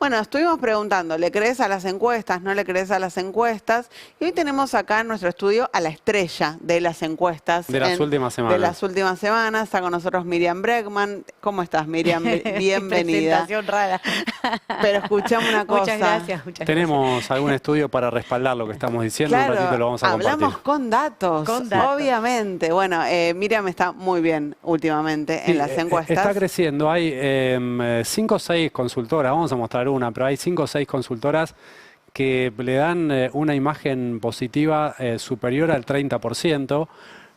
Bueno, estuvimos preguntando, ¿le crees a las encuestas? ¿No le crees a las encuestas? Y hoy tenemos acá en nuestro estudio a la estrella de las encuestas. De las últimas semanas. De las últimas semanas. Está con nosotros Miriam Bregman. ¿Cómo estás, Miriam? Bienvenida. Presentación rara. Pero escuchame una cosa. Muchas gracias. Tenemos algún estudio para respaldar lo que estamos diciendo. Claro, un ratito lo vamos a compartir. hablamos con datos, obviamente. Bueno, Miriam está muy bien últimamente en las encuestas. Está creciendo. Hay 5 o 6 consultoras, vamos a mostrar una, pero hay 5 o 6 consultoras que le dan una imagen positiva superior al 30%,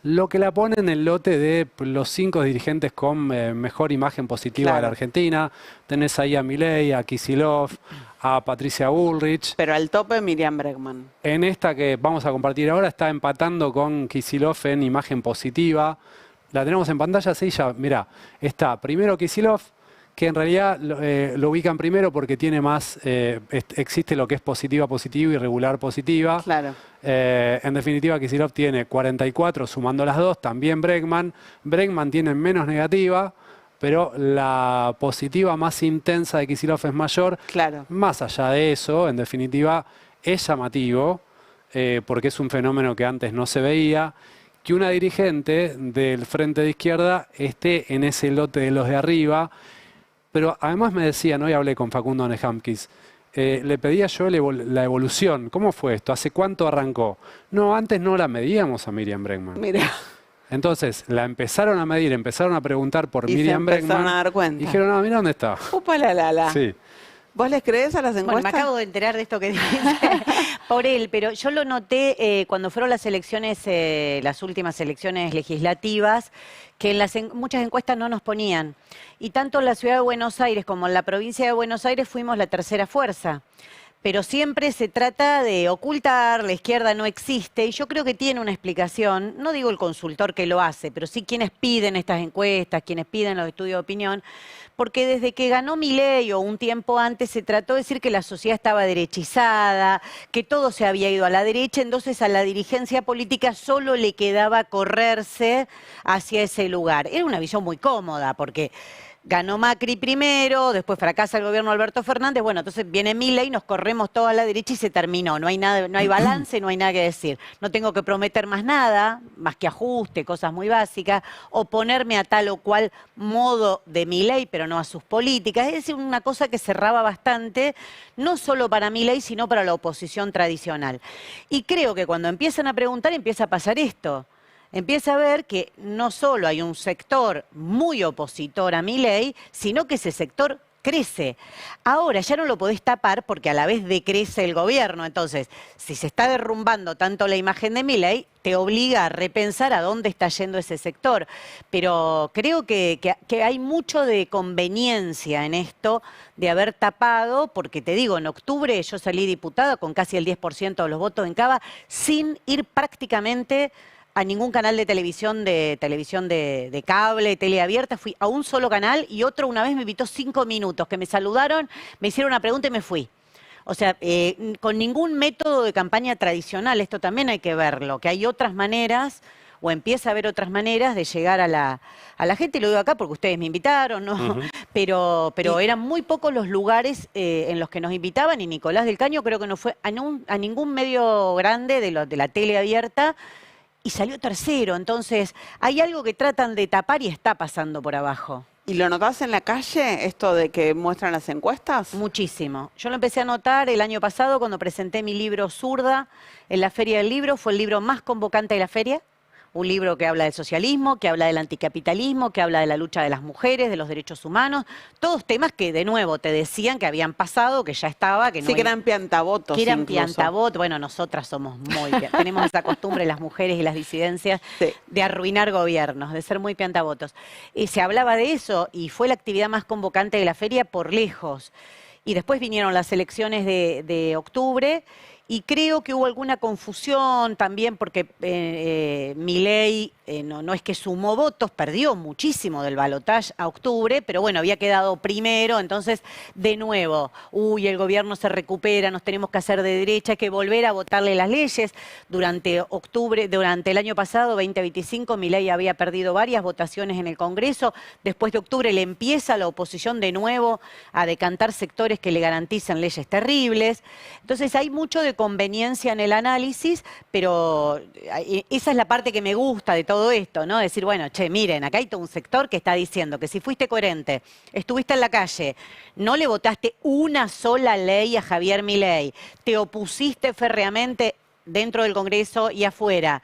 lo que la pone en el lote de los 5 dirigentes con mejor imagen positiva de la Argentina. Tenés ahí a Milei, a Kicillof, a Patricia Bullrich. Pero al tope Miriam Bregman. En esta que vamos a compartir ahora está empatando con Kicillof en imagen positiva. La tenemos en pantalla, sí, ya, mirá, está primero Kicillof, que en realidad lo ubican primero porque tiene más, existe lo que es positiva positiva y regular positiva. Claro. En definitiva, Kicillof tiene 44, sumando las dos, también Bregman. Bregman tiene menos negativa, pero la positiva más intensa de Kicillof es mayor. Claro. Más allá de eso, en definitiva, es llamativo, porque es un fenómeno que antes no se veía, que una dirigente del Frente de Izquierda esté en ese lote de los de arriba. Pero además me decían, hoy hablé con Facundo Nehamkis, le pedía yo la evolución. ¿Cómo fue esto? ¿Hace cuánto arrancó? No, antes no la medíamos a Miriam Bregman. Mira. Entonces la empezaron a medir, empezaron a preguntar por y Miriam Bregman. Se empezaron a dar cuenta. Y dijeron, no, mira dónde está. Upa la. Sí. ¿Vos les creés a las encuestas? Bueno, me acabo de enterar de esto que dice por él, pero yo lo noté cuando fueron las elecciones, las últimas elecciones legislativas, que en muchas encuestas no nos ponían. Y tanto en la ciudad de Buenos Aires como en la provincia de Buenos Aires fuimos la tercera fuerza. Pero siempre se trata de ocultar, la izquierda no existe, y yo creo que tiene una explicación, no digo el consultor que lo hace, pero sí quienes piden estas encuestas, quienes piden los estudios de opinión, porque desde que ganó Milei o un tiempo antes se trató de decir que la sociedad estaba derechizada, que todo se había ido a la derecha, entonces a la dirigencia política solo le quedaba correrse hacia ese lugar. Era una visión muy cómoda, porque ganó Macri primero, después fracasa el gobierno de Alberto Fernández, bueno, entonces viene Milei, nos corremos toda a la derecha y se terminó. No hay nada, no hay balance, no hay nada que decir. No tengo que prometer más nada, más que ajuste, cosas muy básicas, oponerme a tal o cual modo de Milei, pero no a sus políticas. Es decir, una cosa que cerraba bastante, no solo para Milei, sino para la oposición tradicional. Y creo que cuando empiezan a preguntar, empieza a pasar esto. Empieza a ver que no solo hay un sector muy opositor a Milei, sino que ese sector crece. Ahora ya no lo podés tapar porque a la vez decrece el gobierno. Entonces, si se está derrumbando tanto la imagen de Milei, te obliga a repensar a dónde está yendo ese sector. Pero creo que hay mucho de conveniencia en esto de haber tapado, porque te digo, en octubre yo salí diputada con casi el 10% de los votos en Cava, sin ir prácticamente a ningún canal de televisión de cable, teleabierta. Fui a un solo canal y otro una vez me invitó 5 minutos, que me saludaron, me hicieron una pregunta y me fui. O sea, con ningún método de campaña tradicional, esto también hay que verlo, que hay otras maneras, o empieza a haber otras maneras de llegar a la gente, y lo digo acá porque ustedes me invitaron, ¿no? Pero eran muy pocos los lugares en los que nos invitaban, y Nicolás del Caño creo que no fue a ningún medio grande de la tele abierta, y salió tercero. Entonces, hay algo que tratan de tapar y está pasando por abajo. ¿Y lo notás en la calle, esto de que muestran las encuestas? Muchísimo. Yo lo empecé a notar el año pasado cuando presenté mi libro Zurda en la Feria del Libro. Fue el libro más convocante de la feria. Un libro que habla del socialismo, que habla del anticapitalismo, que habla de la lucha de las mujeres, de los derechos humanos. Todos temas que, de nuevo, te decían que habían pasado, que ya estaba. Que no sí, que eran piantavotos. Que eran piantavotos. Bueno, nosotras somos tenemos esa costumbre, las mujeres y las disidencias, de arruinar gobiernos, de ser muy piantavotos. Y se hablaba de eso, y fue la actividad más convocante de la feria por lejos. Y después vinieron las elecciones de octubre, Y creo que hubo alguna confusión también porque Milei no es que sumó votos, perdió muchísimo del balotaje a octubre, pero bueno, había quedado primero, entonces de nuevo, el gobierno se recupera, nos tenemos que hacer de derecha, hay que volver a votarle las leyes. Durante octubre, durante el año pasado, 2025, Milei había perdido varias votaciones en el Congreso. Después de octubre le empieza la oposición de nuevo a decantar sectores que le garantizan leyes terribles. Entonces hay mucho de conveniencia en el análisis, pero esa es la parte que me gusta de todo esto, ¿no? Decir, bueno, che, miren, acá hay todo un sector que está diciendo que si fuiste coherente, estuviste en la calle, no le votaste una sola ley a Javier Milei, te opusiste férreamente dentro del Congreso y afuera,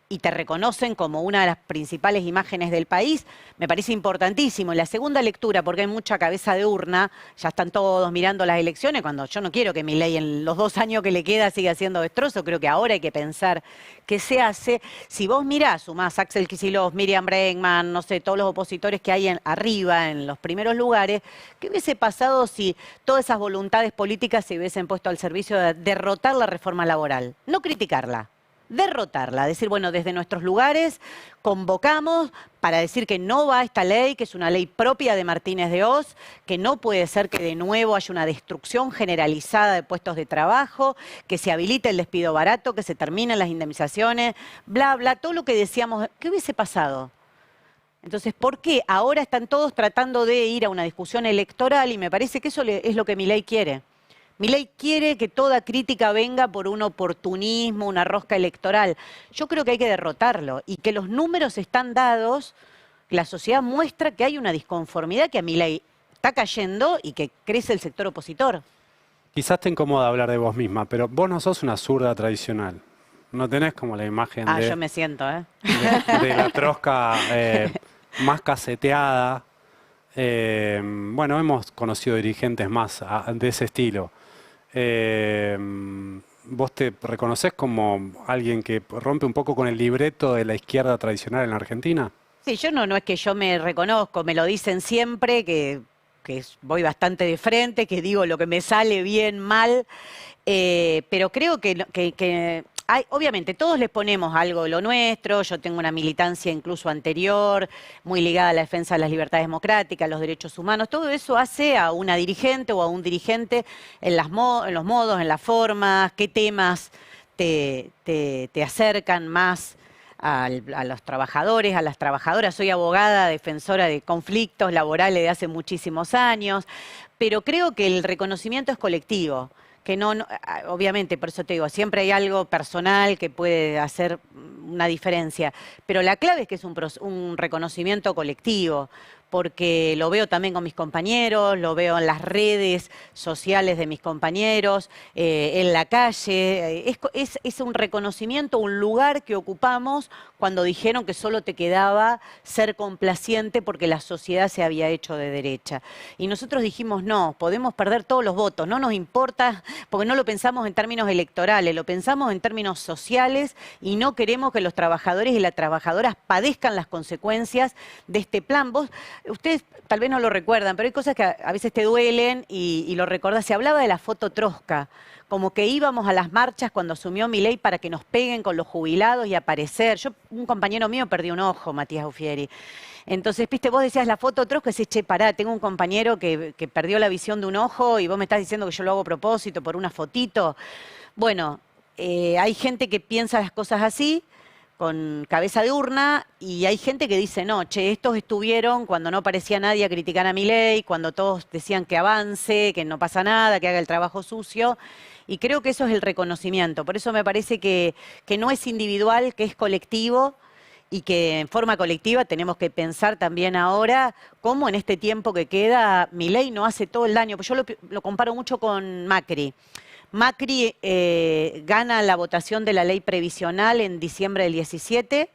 y te reconocen como una de las principales imágenes del país, me parece importantísimo. En la segunda lectura, porque hay mucha cabeza de urna, ya están todos mirando las elecciones, cuando yo no quiero que Milei en los 2 años que le queda siga haciendo destrozo, creo que ahora hay que pensar qué se hace. Si vos mirás, sumás Axel Kicillof, Miriam Bregman, no sé, todos los opositores que hay arriba, en los primeros lugares, ¿qué hubiese pasado si todas esas voluntades políticas se hubiesen puesto al servicio de derrotar la reforma laboral? No criticarla. Derrotarla, decir, bueno, desde nuestros lugares convocamos para decir que no va esta ley, que es una ley propia de Martínez de Hoz, que no puede ser que de nuevo haya una destrucción generalizada de puestos de trabajo, que se habilite el despido barato, que se terminen las indemnizaciones, bla, bla, todo lo que decíamos. ¿Qué hubiese pasado? Entonces, ¿por qué ahora están todos tratando de ir a una discusión electoral? Y me parece que eso es lo que Milei quiere. Milei quiere que toda crítica venga por un oportunismo, una rosca electoral. Yo creo que hay que derrotarlo y que los números están dados, la sociedad muestra que hay una disconformidad, que a Milei está cayendo y que crece el sector opositor. Quizás te incomoda hablar de vos misma, pero vos no sos una zurda tradicional. No tenés como la imagen yo me siento, de la trosca más caseteada. Bueno, hemos conocido dirigentes más de ese estilo. ¿Vos te reconocés como alguien que rompe un poco con el libreto de la izquierda tradicional en la Argentina? Sí, yo no es que yo me reconozco, me lo dicen siempre, que voy bastante de frente, que digo lo que me sale bien, mal, pero creo que obviamente todos les ponemos algo de lo nuestro. Yo tengo una militancia incluso anterior, muy ligada a la defensa de las libertades democráticas, los derechos humanos. Todo eso hace a una dirigente o a un dirigente en los modos, en las formas, qué temas te acercan más a los trabajadores, a las trabajadoras. Soy abogada, defensora de conflictos laborales de hace muchísimos años, pero creo que el reconocimiento es colectivo. Que obviamente, por eso te digo, siempre hay algo personal que puede hacer una diferencia, pero la clave es que es un reconocimiento colectivo, porque lo veo también con mis compañeros, lo veo en las redes sociales de mis compañeros, en la calle. Es un reconocimiento, un lugar que ocupamos cuando dijeron que solo te quedaba ser complaciente porque la sociedad se había hecho de derecha. Y nosotros dijimos, no, podemos perder todos los votos, no nos importa, porque no lo pensamos en términos electorales, lo pensamos en términos sociales y no queremos que los trabajadores y las trabajadoras padezcan las consecuencias de este plan. Ustedes tal vez no lo recuerdan, pero hay cosas que a veces te duelen y lo recordás. Se hablaba de la foto trosca, como que íbamos a las marchas cuando asumió Milei para que nos peguen con los jubilados y aparecer. Un compañero mío perdió un ojo, Matías Ufieri. Entonces, viste, vos decías la foto trosca, decís, che, pará, tengo un compañero que perdió la visión de un ojo y vos me estás diciendo que yo lo hago a propósito por una fotito. Bueno, hay gente que piensa las cosas así, con cabeza de urna, y hay gente que dice, no, che, estos estuvieron cuando no parecía nadie a criticar a Milei, cuando todos decían que avance, que no pasa nada, que haga el trabajo sucio, y creo que eso es el reconocimiento. Por eso me parece que no es individual, que es colectivo, y que en forma colectiva tenemos que pensar también ahora cómo en este tiempo que queda Milei no hace todo el daño. Pues yo lo comparo mucho con Macri. Macri gana la votación de la ley previsional en diciembre del 17,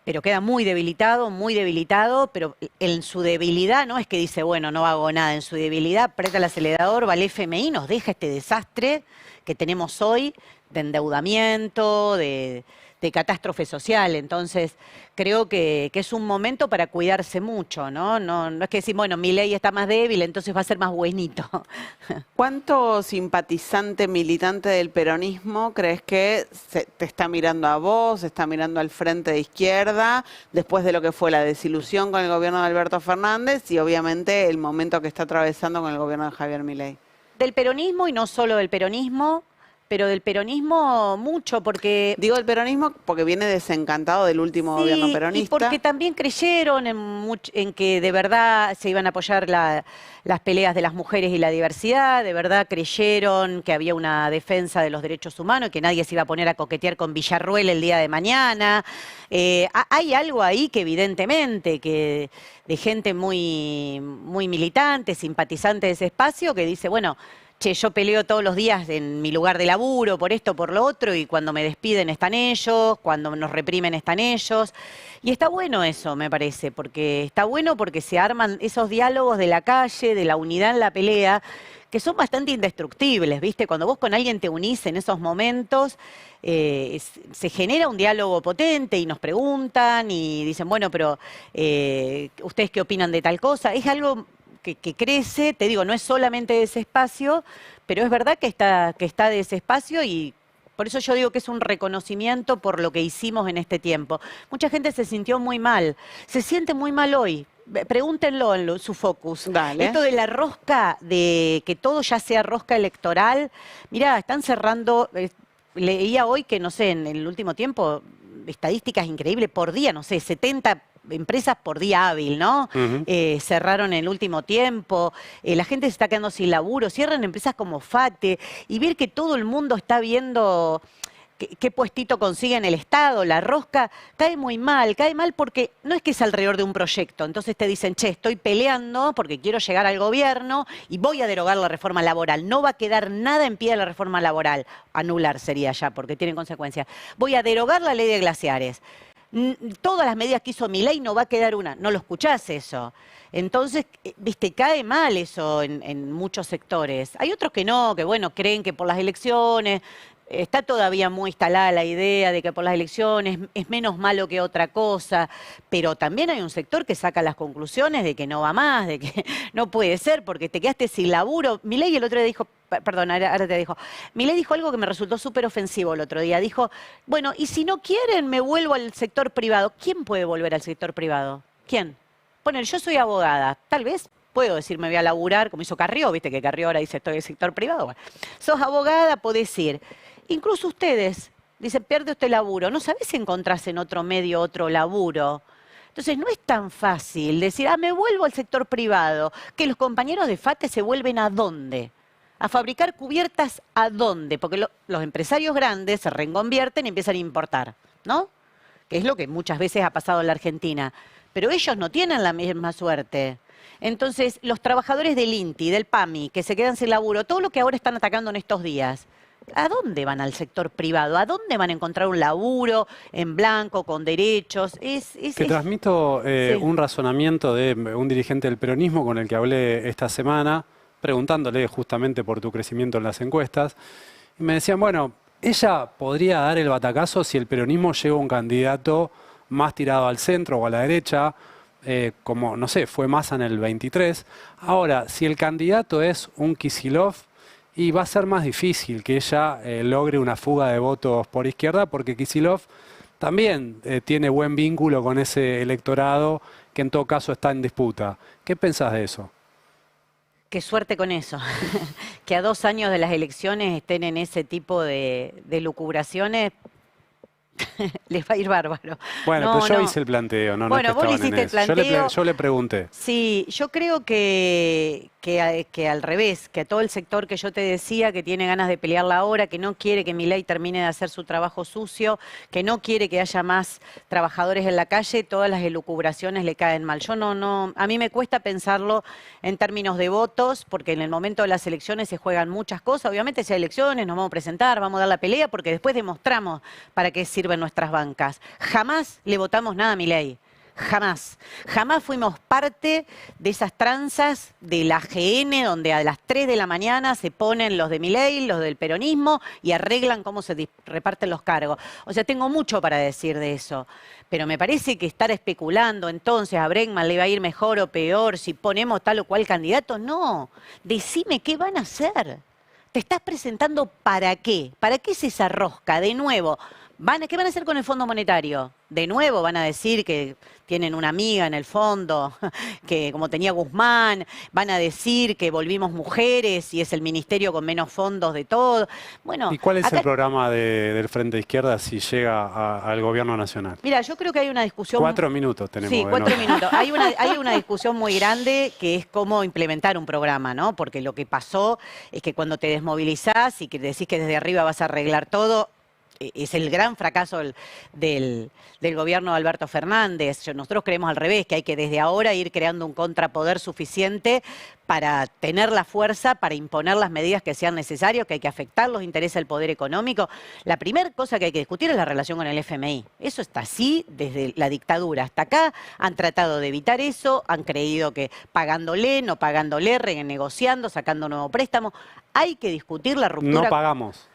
pero queda muy debilitado, pero en su debilidad no es que dice, bueno, no hago nada, en su debilidad aprieta el acelerador, va al FMI, nos deja este desastre que tenemos hoy de endeudamiento, de de catástrofe social. Entonces, creo que es un momento para cuidarse mucho, ¿no? No es que decir, bueno, Milei está más débil, entonces va a ser más buenito. ¿Cuánto simpatizante, militante del peronismo crees que te está mirando a vos, está mirando al Frente de Izquierda, después de lo que fue la desilusión con el gobierno de Alberto Fernández y obviamente el momento que está atravesando con el gobierno de Javier Milei? Del peronismo y no solo del peronismo, pero del peronismo mucho, porque... Digo el peronismo porque viene desencantado del último gobierno peronista. Y porque también creyeron en que de verdad se iban a apoyar las peleas de las mujeres y la diversidad, de verdad creyeron que había una defensa de los derechos humanos y que nadie se iba a poner a coquetear con Villarruel el día de mañana. Hay algo ahí que evidentemente, que de gente muy, muy militante, simpatizante de ese espacio, que dice, bueno... Che, yo peleo todos los días en mi lugar de laburo por esto, por lo otro, y cuando me despiden están ellos, cuando nos reprimen están ellos. Y está bueno eso, me parece, porque está bueno porque se arman esos diálogos de la calle, de la unidad en la pelea, que son bastante indestructibles, ¿viste? Cuando vos con alguien te unís en esos momentos, se genera un diálogo potente y nos preguntan y dicen, bueno, pero ¿ustedes qué opinan de tal cosa? Es algo... Que crece, te digo, no es solamente de ese espacio, pero es verdad que está de ese espacio y por eso yo digo que es un reconocimiento por lo que hicimos en este tiempo. Mucha gente se sintió muy mal, se siente muy mal hoy. Pregúntenlo en su focus. Dale. Esto de la rosca, de que todo ya sea rosca electoral, mirá, están cerrando, leía hoy que, no sé, en el último tiempo, estadísticas increíbles, por día, no sé, 70 empresas por día hábil, ¿no? Cerraron en el último tiempo, la gente se está quedando sin laburo, cierran empresas como FATE y ver que todo el mundo está viendo qué puestito consigue en el Estado, la rosca, cae mal porque no es que es alrededor de un proyecto, entonces te dicen, che, estoy peleando porque quiero llegar al gobierno y voy a derogar la reforma laboral, no va a quedar nada en pie de la reforma laboral, anular sería ya porque tiene consecuencias, voy a derogar la ley de glaciares. Todas las medidas que hizo Milei no va a quedar una. No lo escuchás eso. Entonces, viste, cae mal eso en muchos sectores. Hay otros que no, que bueno, creen que por las elecciones, está todavía muy instalada la idea de que por las elecciones es menos malo que otra cosa, pero también hay un sector que saca las conclusiones de que no va más, de que no puede ser porque te quedaste sin laburo. Milei el otro día dijo, perdón, ahora te dijo, Milei dijo algo que me resultó súper ofensivo el otro día. Dijo, bueno, y si no quieren me vuelvo al sector privado. ¿Quién puede volver al sector privado? ¿Quién? Bueno, yo soy abogada, tal vez puedo decir me voy a laburar, como hizo Carrió, viste que Carrió ahora dice estoy en el sector privado. Bueno, sos abogada, podés ir. Incluso ustedes, dicen, pierde usted laburo, no sabés si encontrás en otro medio otro laburo. Entonces no es tan fácil decir, me vuelvo al sector privado, que los compañeros de FATE se vuelven ¿a dónde? A fabricar cubiertas ¿a dónde? Porque los empresarios grandes se reconvierten y empiezan a importar, ¿no? Que es lo que muchas veces ha pasado en la Argentina. Pero ellos no tienen la misma suerte. Entonces, los trabajadores del INTI, del PAMI, que se quedan sin laburo, todo lo que ahora están atacando en estos días, ¿a dónde van al sector privado? ¿A dónde van a encontrar un laburo en blanco, con derechos? Te transmito sí. un razonamiento de un dirigente del peronismo con el que hablé esta semana, preguntándole justamente por tu crecimiento en las encuestas. Y me decían, bueno, ella podría dar el batacazo si el peronismo lleva un candidato más tirado al centro o a la derecha, como, no sé, fue Massa en el 23. Ahora, si el candidato es un Kicillof, y va a ser más difícil que ella logre una fuga de votos por izquierda, porque Kicillof también tiene buen vínculo con ese electorado que en todo caso está en disputa. ¿Qué pensás de eso? Qué suerte con eso, que a 2 años de las elecciones estén en ese tipo de lucubraciones. Les va a ir bárbaro. Bueno, pero yo hice el planteo, no bueno, es que vos le estaban en hiciste el eso. planteo. Yo le pregunté. Sí, yo creo que al revés, que a todo el sector que yo te decía, que tiene ganas de pelearla ahora, que no quiere que Milei termine de hacer su trabajo sucio, que no quiere que haya más trabajadores en la calle, todas las elucubraciones le caen mal. Yo a mí me cuesta pensarlo en términos de votos, porque en el momento de las elecciones se juegan muchas cosas. Obviamente si hay elecciones, nos vamos a presentar, vamos a dar la pelea, porque después demostramos para qué sirven nuestras bancas. Jamás le votamos nada a Milei. Jamás. Jamás fuimos parte de esas tranzas de la AGN, donde a las 3 de la mañana se ponen los de Milei, los del peronismo, y arreglan cómo se reparten los cargos. O sea, tengo mucho para decir de eso. Pero me parece que estar especulando entonces a Bregman le va a ir mejor o peor si ponemos tal o cual candidato, no. Decime qué van a hacer. ¿Te estás presentando para qué? ¿Para qué es esa rosca? De nuevo, ¿qué van a hacer con el Fondo Monetario? De nuevo van a decir que tienen una amiga en el fondo, que como tenía Guzmán, van a decir que volvimos mujeres y es el ministerio con menos fondos de todo. Bueno, ¿y cuál es el programa del Frente de Izquierda si llega al gobierno nacional? Mira, yo creo que hay una discusión... 4 minutos tenemos. Sí, 4 minutos. Hay una discusión muy grande que es cómo implementar un programa, ¿no? Porque lo que pasó es que cuando te desmovilizás y que decís que desde arriba vas a arreglar todo, es el gran fracaso del gobierno de Alberto Fernández. Nosotros creemos al revés, que hay que desde ahora ir creando un contrapoder suficiente para tener la fuerza, para imponer las medidas que sean necesarias, que hay que afectar los intereses del poder económico. La primera cosa que hay que discutir es la relación con el FMI. Eso está así desde la dictadura hasta acá. Han tratado de evitar eso, han creído que pagándole, no pagándole, renegociando, sacando nuevo préstamo. Hay que discutir la ruptura. No pagamos.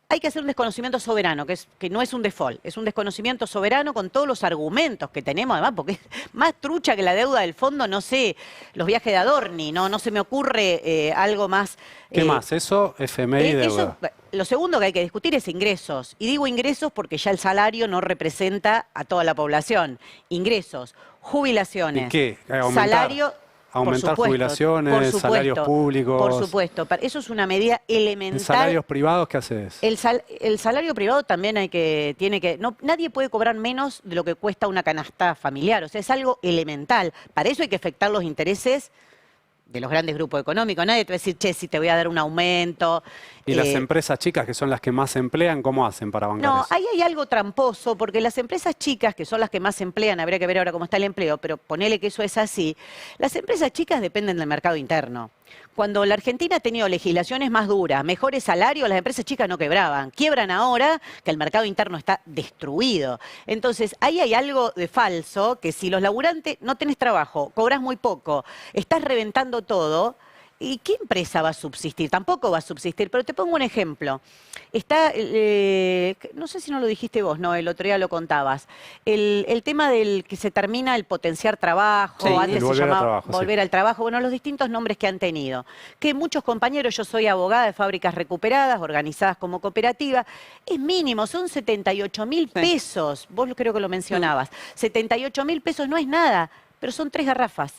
Hay que hacer un desconocimiento soberano, que no es un default, es un desconocimiento soberano con todos los argumentos que tenemos, además, porque es más trucha que la deuda del fondo, no sé, los viajes de Adorni, no se me ocurre algo más. ¿Qué más? Eso, FMI y deuda. Lo segundo que hay que discutir es ingresos. Y digo ingresos porque ya el salario no representa a toda la población. Ingresos, jubilaciones, ¿Y qué? salario... Aumentar jubilaciones, salarios públicos. Por supuesto, eso es una medida elemental. ¿En salarios privados qué haces? El salario privado también nadie puede cobrar menos de lo que cuesta una canasta familiar, o sea, es algo elemental. Para eso hay que afectar los intereses de los grandes grupos económicos. Nadie te va a decir, che, si te voy a dar un aumento. ¿Y las empresas chicas, que son las que más emplean, cómo hacen para bancar No, eso? ahí hay algo tramposo, porque las empresas chicas, que son las que más emplean, habría que ver ahora cómo está el empleo, pero ponele que eso es así, las empresas chicas dependen del mercado interno. Cuando la Argentina ha tenido legislaciones más duras, mejores salarios, las empresas chicas no quebraban. Quiebran ahora que el mercado interno está destruido. Entonces, ahí hay algo de falso, que si los laburantes no tenés trabajo, cobras muy poco, estás reventando todo, ¿y qué empresa va a subsistir? Tampoco va a subsistir, pero te pongo un ejemplo. Está, no sé si no lo dijiste vos, no, el otro día lo contabas, el tema del que se termina el potenciar trabajo, Sí, antes se llamaba trabajo, volver sí. al trabajo, bueno, los distintos nombres que han tenido. Que muchos compañeros, yo soy abogada de fábricas recuperadas, organizadas como cooperativa, es mínimo, son 78.000 pesos, vos creo que lo mencionabas, 78.000 pesos no es nada, pero son 3 garrafas.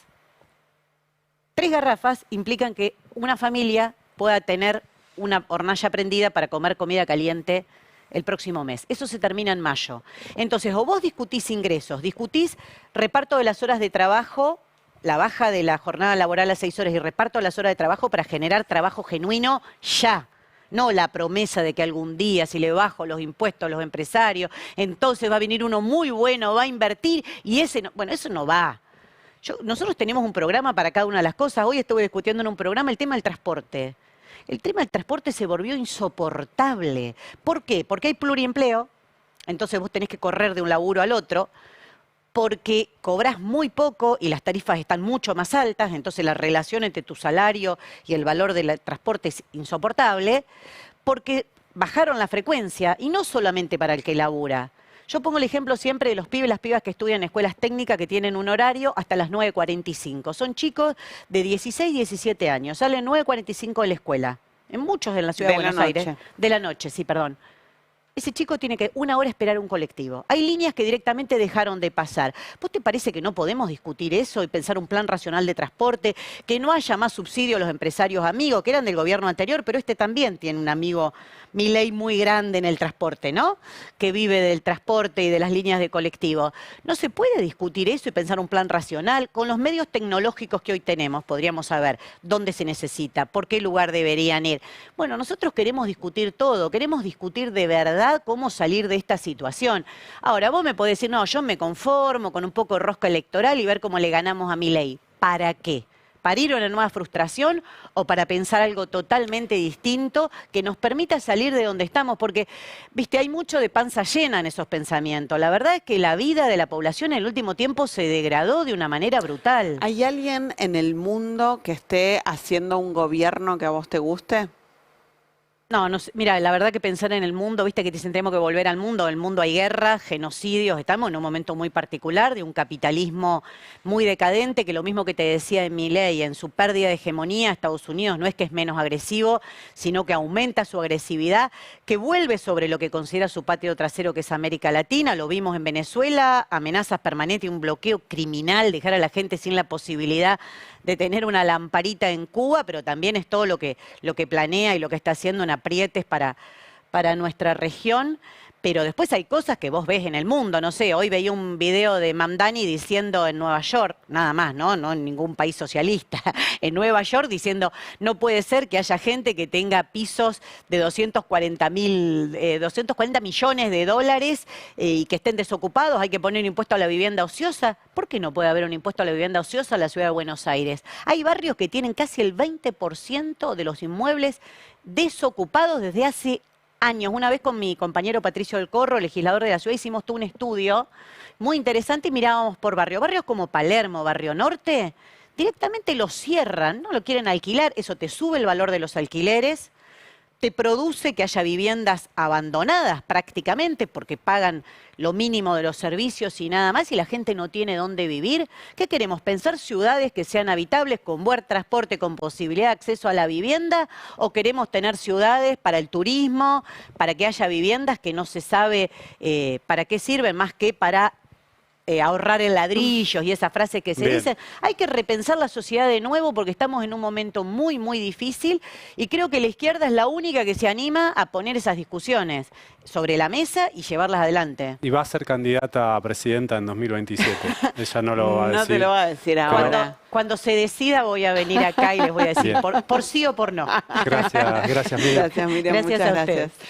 3 garrafas implican que una familia pueda tener una hornalla prendida para comer comida caliente el próximo mes. Eso se termina en mayo. Entonces, o vos discutís ingresos, discutís reparto de las horas de trabajo, la baja de la jornada laboral a 6 horas y reparto de las horas de trabajo para generar trabajo genuino ya. No la promesa de que algún día, si le bajo los impuestos a los empresarios, entonces va a venir uno muy bueno, va a invertir y ese no, bueno, eso no va. Nosotros tenemos un programa para cada una de las cosas. Hoy estuve discutiendo en un programa el tema del transporte. El tema del transporte se volvió insoportable. ¿Por qué? Porque hay pluriempleo, entonces vos tenés que correr de un laburo al otro, porque cobrás muy poco y las tarifas están mucho más altas, entonces la relación entre tu salario y el valor del transporte es insoportable, porque bajaron la frecuencia, y no solamente para el que labura. Yo pongo el ejemplo siempre de los pibes y las pibas que estudian en escuelas técnicas que tienen un horario hasta las 9:45. Son chicos de 16, 17 años. Salen 9:45 de la escuela. En muchos en la ciudad de Buenos Aires. De la noche, sí, perdón. Ese chico tiene que 1 hora esperar un colectivo. Hay líneas que directamente dejaron de pasar. ¿Vos te parece que no podemos discutir eso y pensar un plan racional de transporte? Que no haya más subsidio a los empresarios amigos, que eran del gobierno anterior, pero este también tiene un amigo, Milei, muy grande en el transporte, ¿no? Que vive del transporte y de las líneas de colectivo. ¿No se puede discutir eso y pensar un plan racional? Con los medios tecnológicos que hoy tenemos, podríamos saber dónde se necesita, por qué lugar deberían ir. Bueno, nosotros queremos discutir todo, queremos discutir de verdad cómo salir de esta situación. Ahora, vos me podés decir, no, yo me conformo con un poco de rosca electoral y ver cómo le ganamos a Milei. ¿Para qué? parir una nueva frustración o para pensar algo totalmente distinto que nos permita salir de donde estamos, porque, viste, hay mucho de panza llena en esos pensamientos. La verdad es que la vida de la población en el último tiempo se degradó de una manera brutal. ¿Hay alguien en el mundo que esté haciendo un gobierno que a vos te guste? No, no sé. Mira, la verdad que pensar en el mundo, viste que te dicen tenemos que volver al mundo, en el mundo hay guerra, genocidios, estamos en un momento muy particular de un capitalismo muy decadente, que lo mismo que te decía en Milei, en su pérdida de hegemonía, Estados Unidos no es que es menos agresivo, sino que aumenta su agresividad, que vuelve sobre lo que considera su patio trasero, que es América Latina, lo vimos en Venezuela, amenazas permanentes, un bloqueo criminal, dejar a la gente sin la posibilidad de tener una lamparita en Cuba, pero también es todo lo que planea y lo que está haciendo en aprietes para nuestra región. Pero después hay cosas que vos ves en el mundo, no sé, hoy veía un video de Mamdani diciendo en Nueva York, nada más, ¿no? No en ningún país socialista, en Nueva York diciendo, no puede ser que haya gente que tenga pisos de 240 millones de dólares y que estén desocupados, hay que poner un impuesto a la vivienda ociosa. ¿Por qué no puede haber un impuesto a la vivienda ociosa en la ciudad de Buenos Aires? Hay barrios que tienen casi el 20% de los inmuebles desocupados desde hace años. Una vez con mi compañero Patricio del Corro, legislador de la ciudad, hicimos todo un estudio muy interesante y mirábamos por barrios. Barrios como Palermo, Barrio Norte, directamente lo cierran, no lo quieren alquilar, eso te sube el valor de los alquileres, te produce que haya viviendas abandonadas prácticamente porque pagan lo mínimo de los servicios y nada más y la gente no tiene dónde vivir. ¿Qué queremos? ¿Pensar ciudades que sean habitables con buen transporte, con posibilidad de acceso a la vivienda? ¿O queremos tener ciudades para el turismo, para que haya viviendas que no se sabe para qué sirven más que para ahorrar en ladrillos y esa frase que se dice? Hay que repensar la sociedad de nuevo porque estamos en un momento muy, muy difícil y creo que la izquierda es la única que se anima a poner esas discusiones sobre la mesa y llevarlas adelante. Y va a ser candidata a presidenta en 2027. Ella no lo va a decir. No te lo va a decir ahora. Cuando se decida voy a venir acá y les voy a decir por sí o por no. Gracias, Miriam. Gracias, Miriam. Gracias Muchas a ustedes. gracias.